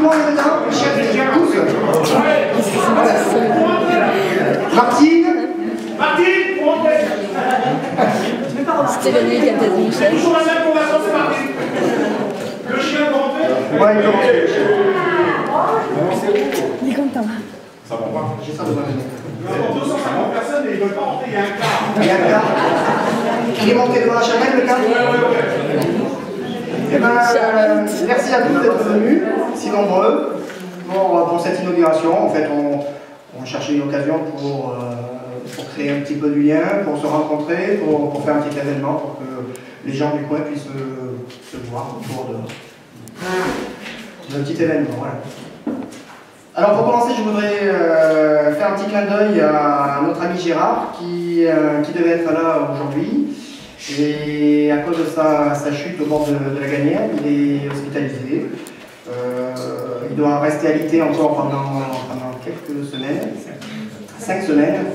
monde est dedans, le chef des tous. Martine. Martine, pour rentrer. C'était le nuit qui a peut-être une chaise. Toujours la même conversation, c'est Martine. Le chien pour rentrer. Ouais, il peut rentrer. Il est content. Ça va pas. J'ai ça devant moi. Il y a 250 personnes et ils ne veulent pas rentrer, il y a un quart. Il y a un quart. Il est monté devant la chapelle, le quart. Ouais. Eh ben, merci à tous d'être venus, si nombreux, pour cette inauguration. En fait, on cherchait une occasion pour créer un petit peu du lien, pour se rencontrer, pour faire un petit événement, pour que les gens du coin puissent se voir autour d'un petit événement. Voilà. Alors pour commencer, je voudrais faire un petit clin d'œil à notre ami Gérard qui devait être là aujourd'hui. Et à cause de sa chute au bord de la Gagnère, il est hospitalisé. Il doit rester alité encore pendant quelques semaines, 5 semaines.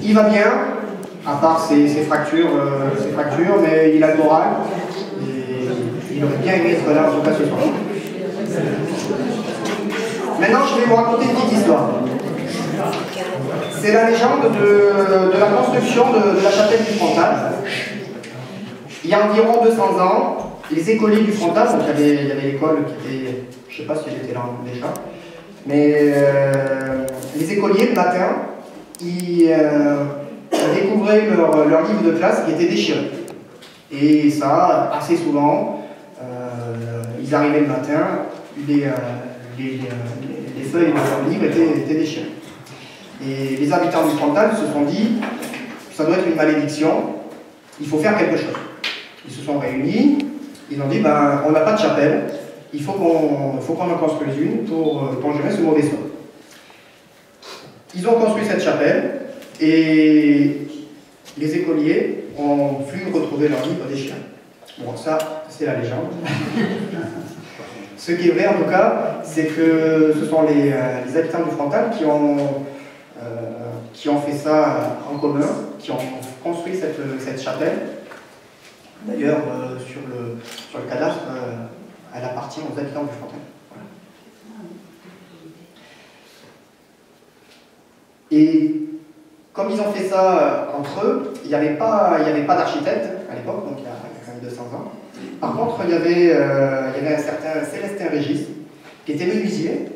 Il va bien, à part ses fractures, mais il a le moral. Et il aurait bien aimé être là, en tout cas ce soir. Maintenant, je vais vous raconter une petite histoire. C'est la légende de la construction de la chapelle du Frontal. Il y a environ 200 ans, les écoliers du Frontal, donc il y avait l'école qui était, je ne sais pas si elle était là déjà, mais les écoliers, le matin, ils découvraient leur livre de classe qui était déchiré. Et ça, assez souvent, ils arrivaient le matin, les feuilles de leur livre étaient déchirées. Et les habitants du Frontal se sont dit, ça doit être une malédiction, il faut faire quelque chose. Ils se sont réunis, ils ont dit, ben, on n'a pas de chapelle, il faut qu'on en construise une pour gérer ce mauvais sort. Ils ont construit cette chapelle, et les écoliers ont pu retrouver leur livre déchiré. Bon, ça, c'est la légende. Ce qui est vrai, en tout cas, c'est que ce sont les habitants du Frontal qui ont fait ça en commun, qui ont construit cette chapelle. D'ailleurs, sur le cadastre, elle appartient aux habitants du Frontal. Voilà. Et comme ils ont fait ça entre eux, il n'y avait pas d'architecte à l'époque, donc il y a quand même 200 ans. Par contre, il y avait un certain Célestin Régis, qui était menuisier,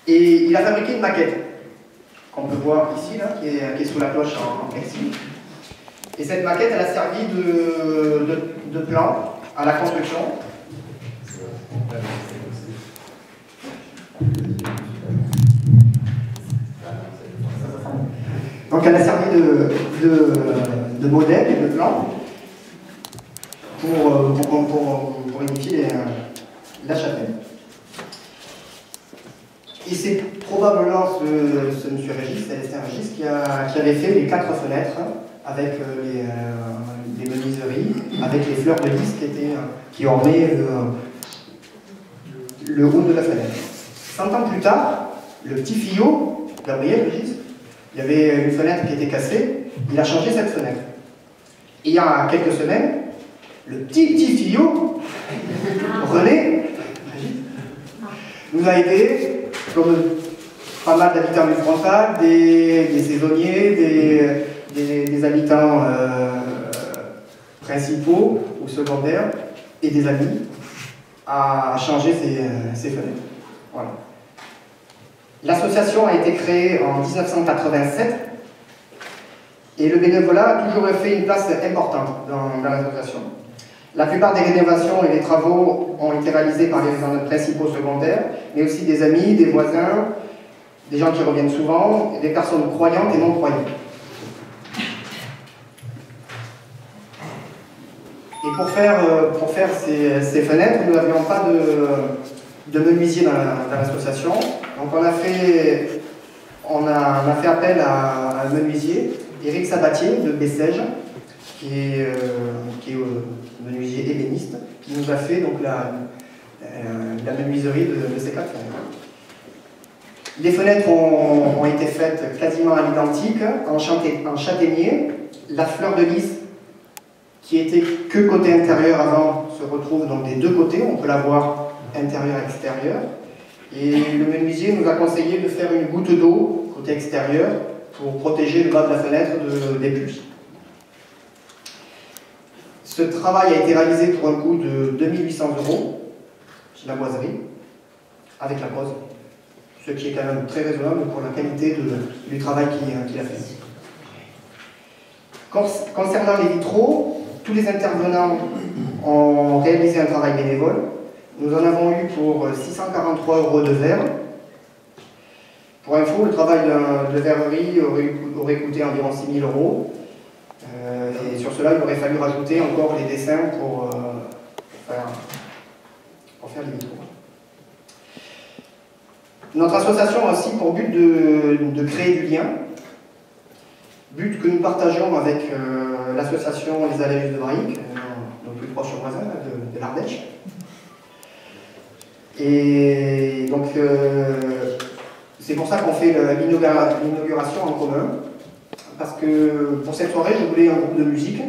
et il a fabriqué une maquette, qu'on peut voir ici, là, qui est sous la cloche en plexi. Et cette maquette, elle a servi de plan à la construction. Donc elle a servi de modèle et de plan pour édifier la chapelle. Et c'est probablement ce monsieur Régis, Célestin Régis, qui avait fait les 4 fenêtres avec les menuiseries, avec les fleurs de lys qui ornaient le haut de la fenêtre. 100 ans plus tard, le petit Fillot, Gabriel Régis, il y avait une fenêtre qui était cassée, il a changé cette fenêtre. Et il y a quelques semaines, le petit Fillot, René, nous a aidé, comme pas mal d'habitants du Frontal, des saisonniers, des habitants principaux ou secondaires, et des amis, à changer ces fenêtres. Voilà. L'association a été créée en 1987 et le bénévolat a toujours fait une place importante dans l'association. La plupart des rénovations et des travaux ont été réalisés par les principaux secondaires, mais aussi des amis, des voisins, des gens qui reviennent souvent, et des personnes croyantes et non croyantes. Et pour faire ces fenêtres, nous n'avions pas de menuisier dans l'association. Donc on a fait appel à un menuisier, Éric Sabatier de Bessèges, qui est menuisier ébéniste, qui nous a fait donc la menuiserie de ces 4 fenêtres. Les fenêtres ont été faites quasiment à l'identique, en châtaignier. La fleur de lys, qui était que côté intérieur avant, se retrouve donc des deux côtés. On peut la voir intérieur-extérieur. Et le menuisier nous a conseillé de faire une goutte d'eau côté extérieur pour protéger le bas de la fenêtre des puces. Ce travail a été réalisé pour un coût de 2800 € chez la boiserie, avec la pose, ce qui est quand même très raisonnable pour la qualité du travail qu'il a fait. Concernant les vitraux, tous les intervenants ont réalisé un travail bénévole. Nous en avons eu pour 643 € de verre. Pour info, le travail de verrerie aurait coûté environ 6 000 €. Et sur cela, il aurait fallu rajouter encore les dessins pour faire les vitraux. Notre association a aussi pour but de créer du lien, but que nous partageons avec l'association Les Allèges de Braïc, nos plus proches voisins de l'Ardèche. Et donc, c'est pour ça qu'on fait l'inauguration en commun. Parce que pour cette soirée, je voulais un groupe de musique.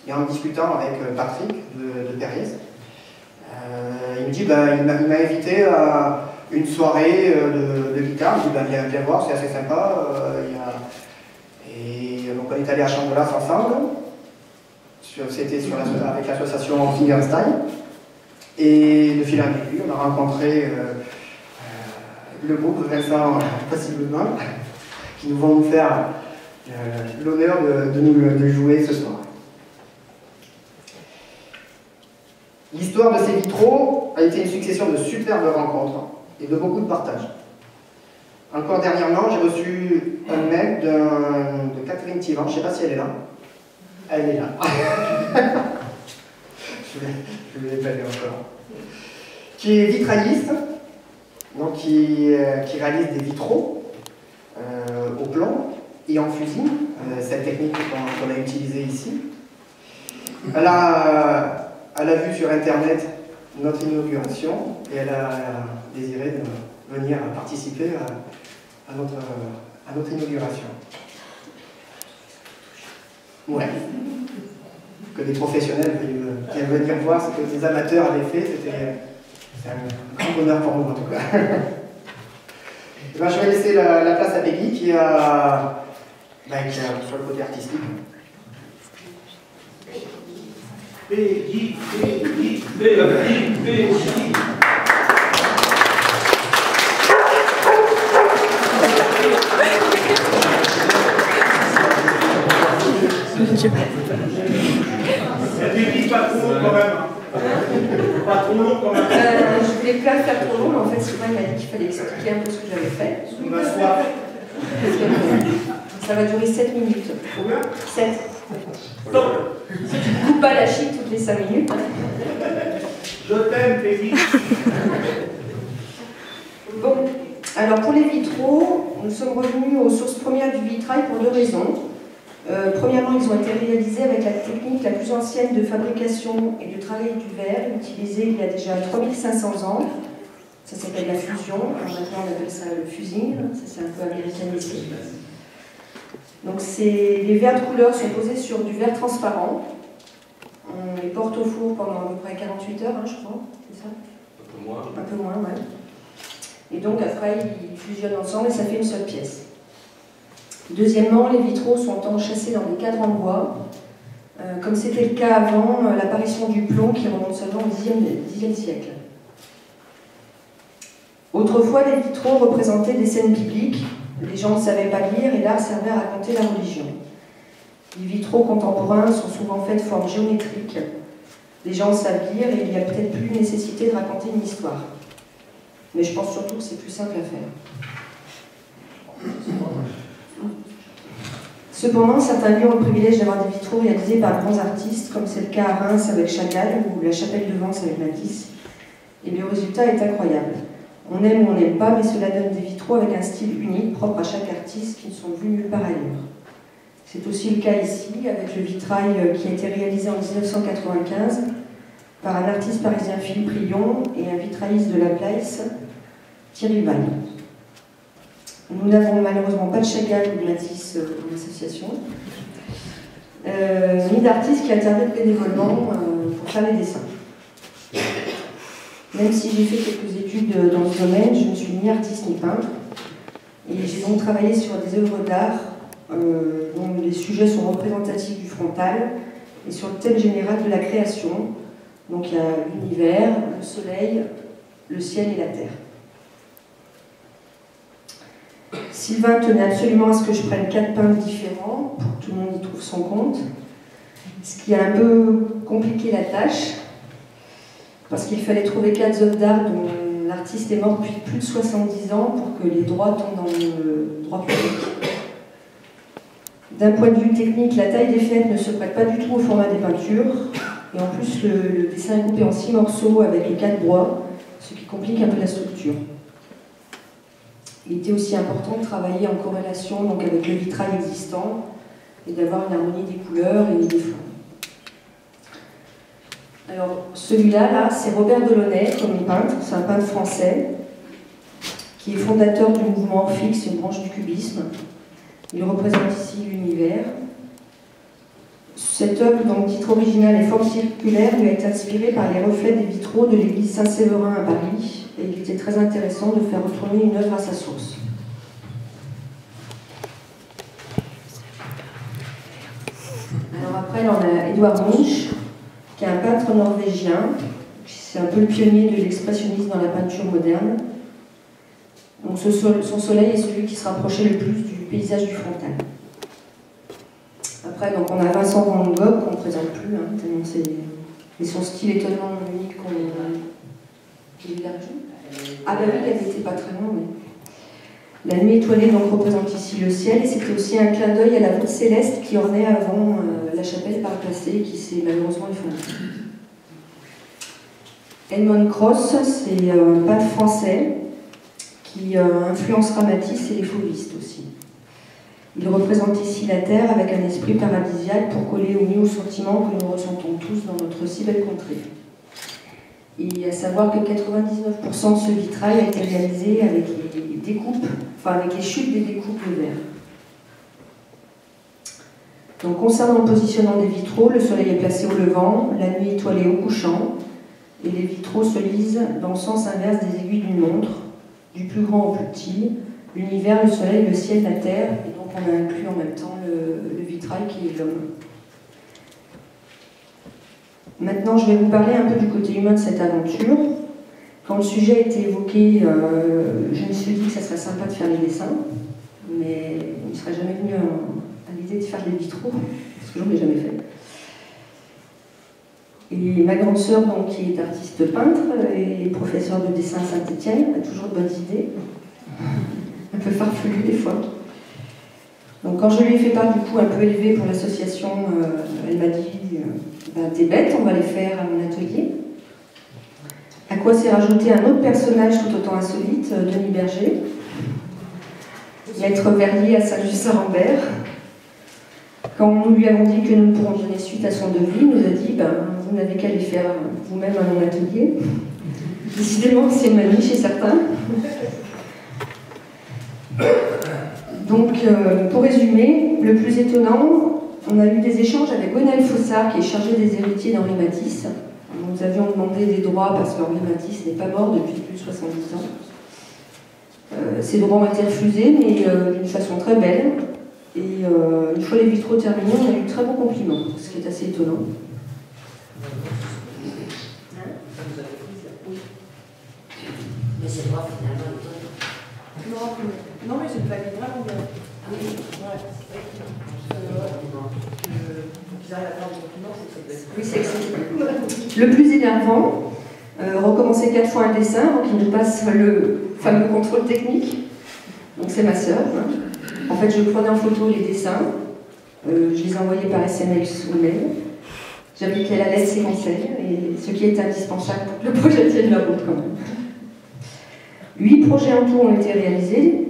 Et en discutant avec Patrick de Perriès, il me dit, il m'a invité à une soirée de guitare. Il me dit, viens voir, c'est assez sympa. Et donc on est allé à Chambelas ensemble. C'était avec l'association Fingerstyle. Et de fil en aiguille, on a rencontré le groupe Vincent Possiblement, qui nous vont nous faire l'honneur de jouer ce soir. L'histoire de ces vitraux a été une succession de superbes rencontres et de beaucoup de partages. Encore dernièrement, j'ai reçu un mail de Catherine Thivan, je ne sais pas si elle est là. Elle est là. je vais l'appeler encore. Qui est vitrailliste, donc qui réalise des vitraux au plomb et en fusine, cette technique qu'on a utilisée ici. Elle a vu sur internet notre inauguration et elle a désiré de venir participer à notre inauguration. Ouais. Que des professionnels viennent venir voir ce que des amateurs avaient fait, c'est un grand bonheur pour nous en tout cas. Et ben, je vais laisser la place à Peggy qui a sur le côté artistique. Peggy. Peggy, pas trop long quand même. Pas trop long quand même. Je voulais pas le faire trop long, mais en fait, Sylvain m'a dit qu'il fallait expliquer un peu ce que j'avais fait. On a soif. Ça va durer 7 minutes. Combien? 7. Stop. Si tu ne coupes pas la chic toutes les 5 minutes. Je t'aime, Peggy. Bon, alors pour les vitraux, nous sommes revenus aux sources premières du vitrail pour 2 raisons. Premièrement, ils ont été réalisés avec la technique la plus ancienne de fabrication et de travail du verre, utilisée il y a déjà 3500 ans. Ça s'appelle la fusion, alors maintenant on appelle ça le fusing, ça c'est un peu américanisé. Donc les verres de couleur sont posés sur du verre transparent. On les porte au four pendant à peu près 48 heures, je crois, c'est ça? Un peu moins. Un peu moins, ouais. Et donc après, ils fusionnent ensemble et ça fait une seule pièce. Deuxièmement, les vitraux sont enchâssés dans des cadres en bois, comme c'était le cas avant l'apparition du plomb qui remonte seulement au Xe siècle. Autrefois, les vitraux représentaient des scènes bibliques, les gens ne savaient pas lire et l'art servait à raconter la religion. Les vitraux contemporains sont souvent faits de forme géométrique, les gens savent lire et il n'y a peut-être plus nécessité de raconter une histoire. Mais je pense surtout que c'est plus simple à faire. Cependant, certains lieux ont le privilège d'avoir des vitraux réalisés par grands artistes, comme c'est le cas à Reims avec Chagall ou la Chapelle de Vence avec Matisse. Et le résultat est incroyable. On aime ou on n'aime pas, mais cela donne des vitraux avec un style unique, propre à chaque artiste, qui ne sont vus nulle part ailleurs. C'est aussi le cas ici, avec le vitrail qui a été réalisé en 1995 par un artiste parisien Philippe Rion et un vitrailliste de la Place, Thierry Valle. Nous n'avons malheureusement pas de Chagall ou de Matisse dans l'association, ni d'artistes qui interviennent bénévolement pour faire les dessins. Même si j'ai fait quelques études dans ce domaine, je ne suis ni artiste ni peintre. Et j'ai donc travaillé sur des œuvres d'art dont les sujets sont représentatifs du frontal et sur le thème général de la création. Donc il y a l'univers, le soleil, le ciel et la terre. Sylvain tenait absolument à ce que je prenne 4 peintres différents pour que tout le monde y trouve son compte. Ce qui a un peu compliqué la tâche, parce qu'il fallait trouver 4 œuvres d'art dont l'artiste est mort depuis plus de 70 ans pour que les droits tombent dans le droit public. D'un point de vue technique, la taille des fenêtres ne se prête pas du tout au format des peintures, et en plus le dessin est coupé en 6 morceaux avec les 4 bois, ce qui complique un peu la structure. Il était aussi important de travailler en corrélation donc, avec le vitrail existant et d'avoir une harmonie des couleurs et des formes. Alors, celui-là, là, c'est Robert Delaunay, comme peintre. C'est un peintre français qui est fondateur du mouvement Orphix, une branche du cubisme. Il représente ici l'univers. Cette œuvre, dont le titre original est Forme circulaire, lui a été inspirée par les reflets des vitraux de l'église Saint-Séverin à Paris. Et il était très intéressant de faire retourner une œuvre à sa source. Alors après, on a Edvard Munch, qui est un peintre norvégien. C'est un peu le pionnier de l'expressionnisme dans la peinture moderne. Donc son soleil est celui qui se rapprochait le plus du paysage du frontal. Après, donc, on a Vincent Van Gogh, qu'on ne présente plus, hein, tellement c'est... Mais son style est tellement unique qu'on est large. Ah ben oui, elle n'était pas très loin, mais... La nuit étoilée donc, représente ici le ciel, et c'était aussi un clin d'œil à la voûte céleste qui ornait avant la chapelle par le passé, qui s'est malheureusement effondrée. Edmond Cross, c'est un peintre français qui influencera Matisse et les fauvistes aussi. Il représente ici la terre avec un esprit paradisiaque pour coller au mieux aux sentiments que nous ressentons tous dans notre si belle contrée. Et à savoir que 99% de ce vitrail a été réalisé avec les découpes, enfin avec les chutes des découpes de verre. Donc concernant le positionnement des vitraux, le soleil est placé au levant, la nuit étoilée au couchant, et les vitraux se lisent dans le sens inverse des aiguilles d'une montre, du plus grand au plus petit, l'univers, le soleil, le ciel, la terre, et donc on a inclus en même temps le vitrail qui est l'homme. Maintenant, je vais vous parler un peu du côté humain de cette aventure. Quand le sujet a été évoqué, je me suis dit que ça serait sympa de faire les dessins, mais on ne serait jamais venu à l'idée de faire des vitraux, parce que j'en ai jamais fait. Et ma grande sœur, donc, qui est artiste peintre et professeure de dessin à Saint-Étienne, a toujours de bonnes idées, un peu farfelues des fois. Donc quand je lui ai fait part du coût un peu élevé pour l'association, elle m'a dit t'es bête, on va les faire à mon atelier. À quoi s'est rajouté un autre personnage tout autant insolite, Denis Berger, maître verrier à Saint-Just-Saint-Rambert. Quand nous lui avons dit que nous pourrons donner suite à son devis, il nous a dit vous n'avez qu'à les faire vous-même à mon atelier. Décidément, c'est une manie chez certains. Donc, pour résumer, le plus étonnant, on a eu des échanges avec Gwenaël Fossard, qui est chargé des héritiers d'Henri Matisse. Nous avions demandé des droits parce qu'Henri Matisse n'est pas mort depuis plus de 70 ans. Ces droits ont été refusés, mais d'une façon très belle. Et une fois les vitraux terminés, on a eu de très bons compliments, ce qui est assez étonnant. Mais c'est moi finalement. Non, mais c'est une famille vraiment bien. Ah oui. Ouais. Qu'ils arrivent à faire des compliments, c'est Oui, c'est excellent. Le plus énervant, recommencer 4 fois un dessin, donc il nous passe le fameux contrôle technique. Donc c'est ma sœur. Hein. En fait, je prenais en photo les dessins, je les envoyais par SMS ou mail. J'appliquais la lettre séquentielle, et ce qui est indispensable pour que le projet tienne la route quand même. 8 projets en tout ont été réalisés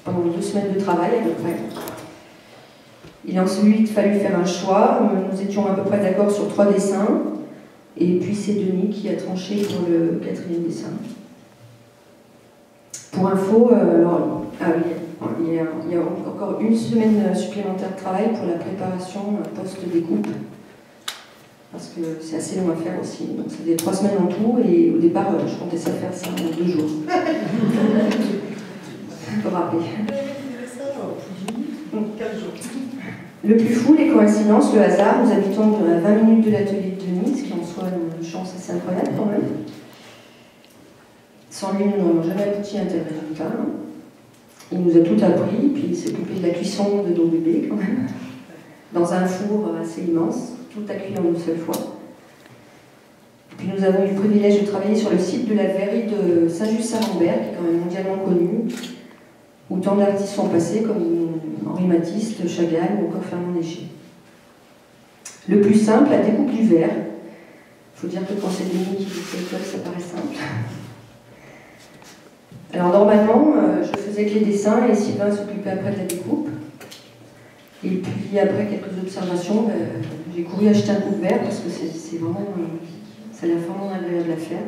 pendant 2 semaines de travail à peu près. Il a ensuite fallu faire un choix. Nous étions à peu près d'accord sur 3 dessins. Et puis c'est Denis qui a tranché pour le 4e dessin. Pour info, il y a encore 1 semaine supplémentaire de travail pour la préparation post-découpe. parce que c'est assez long à faire aussi. Donc ça faisait 3 semaines en tout, et au départ, je comptais ça faire ça en 2 jours. Pour rappeler. 4 jours. Le plus fou, les coïncidences, le hasard, nous habitons à 20 minutes de l'atelier de Denis, ce qui en soit une chance assez incroyable quand même. Sans lui, nous n'aurions jamais abouti à un tel résultat. Il nous a tout appris, puis il s'est occupé de la cuisson de nos bébés quand même, dans un four assez immense, tout à cuire en une seule fois. Et puis nous avons eu le privilège de travailler sur le site de la verrerie de Saint-Just-Saint-Lambert, qui est quand même mondialement connu, où tant d'artistes sont passés, comme Henri Matisse, Chagall ou encore Fernand Léger. Le plus simple, la découpe du verre. Il faut dire que quand c'est Denis qui fait l'école, ça paraît simple. Alors normalement, je faisais que les dessins et Sylvain s'occupait après de la découpe. Et puis après quelques observations, j'ai couru acheter un coup de verre parce que c'est vraiment, ça a l'air vraiment agréable à faire.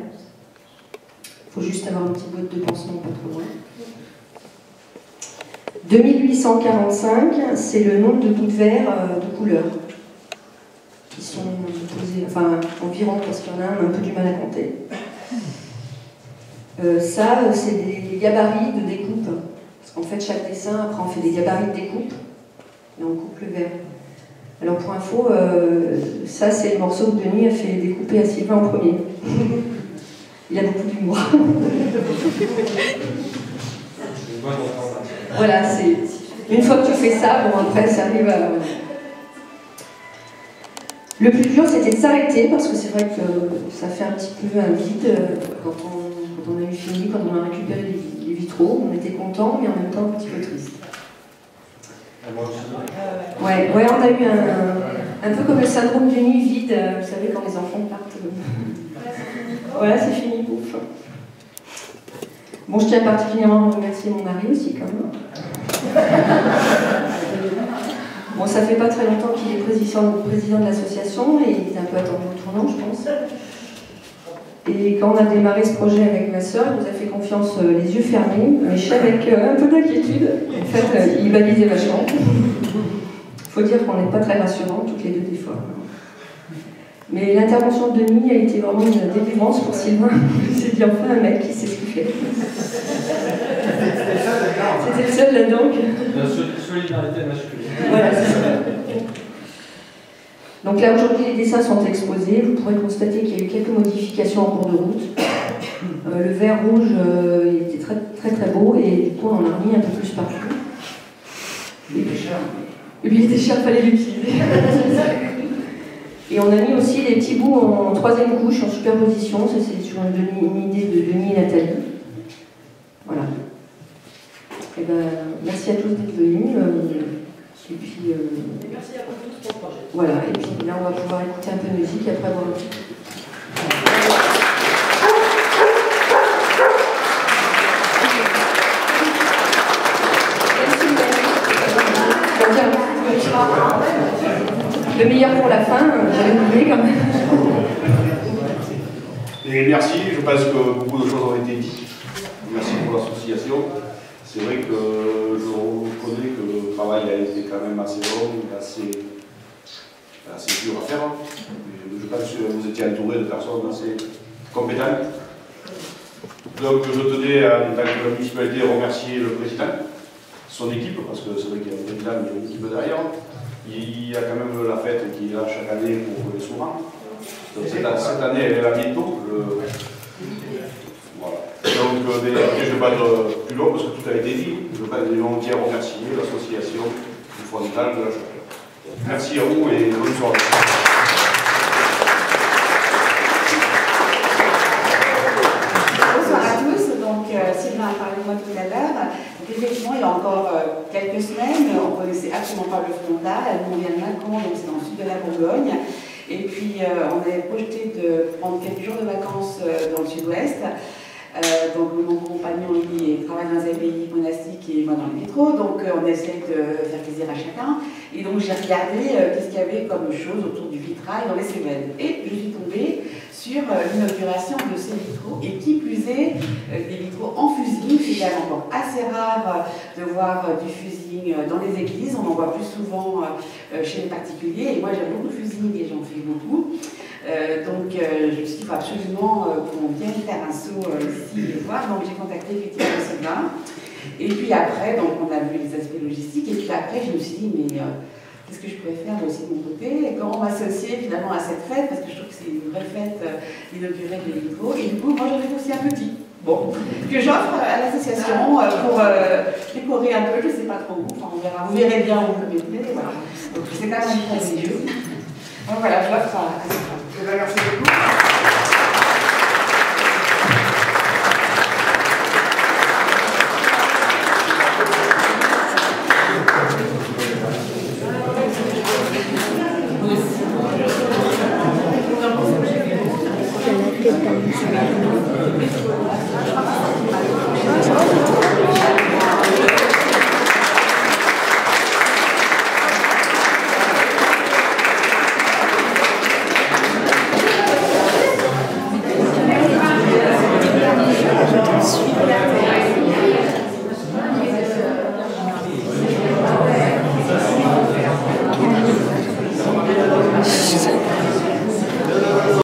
Il faut juste avoir une petite boîte de pansement pas trop loin. 2845, c'est le nombre de bouts de verre de couleur qui sont posés, enfin environ, parce qu'il y en a un peu du mal à compter. Ça, c'est des gabarits de découpe. Parce qu'en fait, chaque dessin, après, on fait des gabarits de découpe et on coupe le verre. Alors, pour info, ça, c'est le morceau que Denis a fait découper à Sylvain en premier. Il a beaucoup d'humour. Voilà, c'est... Une fois que tu fais ça, bon, après, ça arrive à... Le plus dur, c'était de s'arrêter, parce que c'est vrai que ça fait un petit peu un vide quand on a eu fini, quand on a récupéré les vitraux. On était contents, mais en même temps un petit peu triste. Ouais, on a eu un peu comme le syndrome du nid vide, vous savez, quand les enfants partent. Voilà, c'est fini, ouf. Bon, je tiens particulièrement à remercier mon mari aussi, quand même. Bon, ça fait pas très longtemps qu'il est président de l'association et il est un peu attendu au tournant, je pense. Et quand on a démarré ce projet avec ma sœur, il nous a fait confiance les yeux fermés, mais je avec un peu d'inquiétude. En fait, il balisait vachement. Il faut dire qu'on n'est pas très rassurants, toutes les deux des fois. Mais l'intervention de Denis a été vraiment une délivrance pour Sylvain. Il s'est dit enfin un mec qui sait ce qu'il fait. C'était le seul là-dedans. La solidarité masculine. Voilà, c'est ça. Donc là, aujourd'hui, les dessins sont exposés. Vous pourrez constater qu'il y a eu quelques modifications en cours de route. Le vert rouge, il était très, très, très beau et du coup, on en a remis un peu plus partout. Il était cher. Et puis, il était cher, il fallait l'utiliser. Et on a mis aussi des petits bouts en 3e couche, en superposition. Ça, c'est sur une idée de Denis et Nathalie. Voilà. Et ben, merci à tous d'être venus. Et puis, merci à vous tous pour le projet. voilà, et puis là, on va pouvoir écouter un peu de musique et après avoir un petit peu. Le meilleur pour la fin, j'avais oublié quand même. Et merci, je pense que beaucoup de choses ont été dites. Merci pour l'association. C'est vrai que je reconnais que le travail a été quand même assez long et assez dur à faire. Je pense que vous étiez entouré de personnes assez compétentes. Donc je tenais, en tant que municipalité, à remercier le président, son équipe, parce que c'est vrai qu'il y a un président, mais il y a une équipe derrière. Il y a quand même la fête qui est là chaque année pour les souverains. Donc cette année, elle est là bientôt. Voilà. Donc, je ne vais pas être plus long parce que tout a été dit. Je veux pas entier remercier l'association du frontal de la Chapelle. Merci à vous et bonne soirée. Bonsoir à tous. Donc, Sylvain a parlé de moi tout à l'heure. Donc, effectivement, il y a encore quelques semaines, on ne connaissait absolument pas le frontal. Nous, on vient de Mâcon, donc c'est dans le sud de la Bourgogne. Et puis, on avait projeté de prendre quelques jours de vacances dans le sud-ouest. Donc mon compagnon lui travaille dans un pays monastique et moi dans le métro, donc on essaie de faire plaisir à chacun. Et donc j'ai regardé qu'est-ce qu'il y avait comme chose autour du vitrail dans les Cévennes. Et je suis tombée sur l'inauguration de ces vitraux, et qui plus est, des vitraux en fusil, c'est quand même encore assez rare rare de voir du fusing dans les églises, on en voit plus souvent chez les particuliers, et moi j'aime beaucoup le fusing et j'en fais beaucoup. Donc je me suis dit, il faut absolument qu'on vienne faire un saut ici et voir, donc j'ai contacté effectivement Sylvain. Et puis après, donc on a vu les aspects logistiques, et puis après je me suis dit, mais qu'est-ce que je pourrais faire aussi de mon côté, et comment m'associer finalement à cette fête, parce que je trouve que c'est une vraie fête inaugurée de l'Hélico, et du coup moi j'en ai aussi un petit, bon, que j'offre à l'association pour décorer un peu, je ne sais pas trop où, enfin on verra, vous verrez bien où vous le mettez, voilà. Donc c'est quand même un prestigieux. Donc voilà, je l'offre à cette femme. Merci beaucoup.